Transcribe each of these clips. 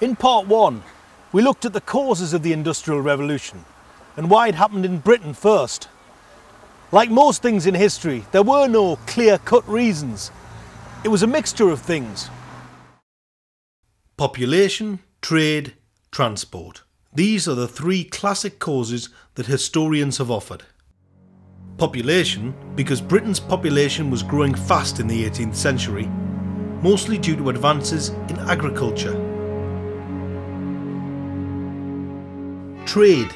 In part 1, we looked at the causes of the Industrial Revolution and why it happened in Britain first. Like most things in history, there were no clear-cut reasons. It was a mixture of things. Population, trade, transport. These are the three classic causes that historians have offered. Population, because Britain's population was growing fast in the 18th century, mostly due to advances in agriculture. Trade,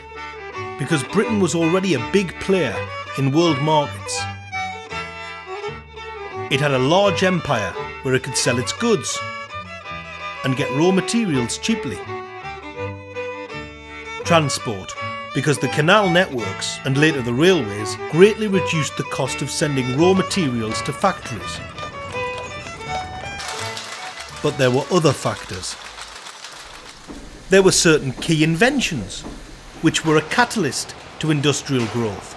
because Britain was already a big player in world markets. It had a large empire where it could sell its goods and get raw materials cheaply. Transport, because the canal networks and later the railways greatly reduced the cost of sending raw materials to factories. But there were other factors. There were certain key inventions, which were a catalyst to industrial growth.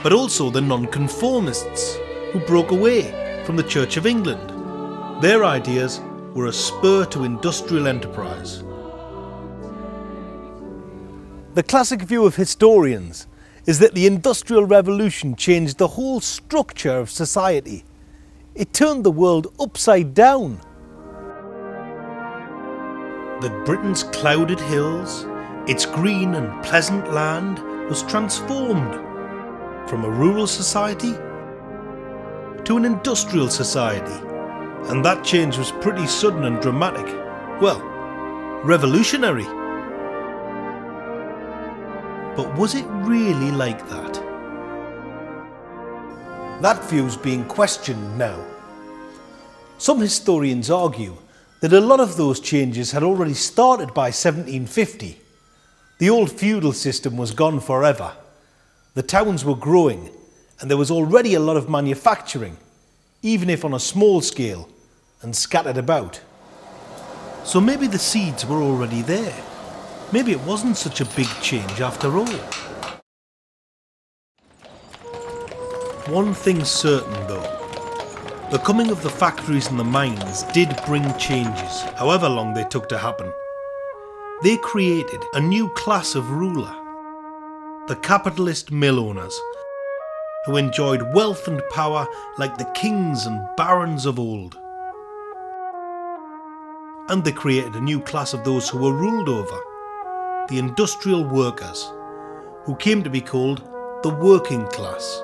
But also the nonconformists, who broke away from the Church of England. Their ideas were a spur to industrial enterprise. The classic view of historians is that the Industrial Revolution changed the whole structure of society. It turned the world upside down. That Britain's clouded hills, its green and pleasant land, was transformed from a rural society to an industrial society. And that change was pretty sudden and dramatic. Well, revolutionary. But was it really like that? That view's being questioned now. Some historians argue that a lot of those changes had already started by 1750. The old feudal system was gone forever. The towns were growing and there was already a lot of manufacturing, even if on a small scale and scattered about. So maybe the seeds were already there. Maybe it wasn't such a big change after all. One thing's certain though. The coming of the factories and the mines did bring changes, however long they took to happen. They created a new class of ruler, the capitalist mill owners, who enjoyed wealth and power like the kings and barons of old. And they created a new class of those who were ruled over, the industrial workers, who came to be called the working class.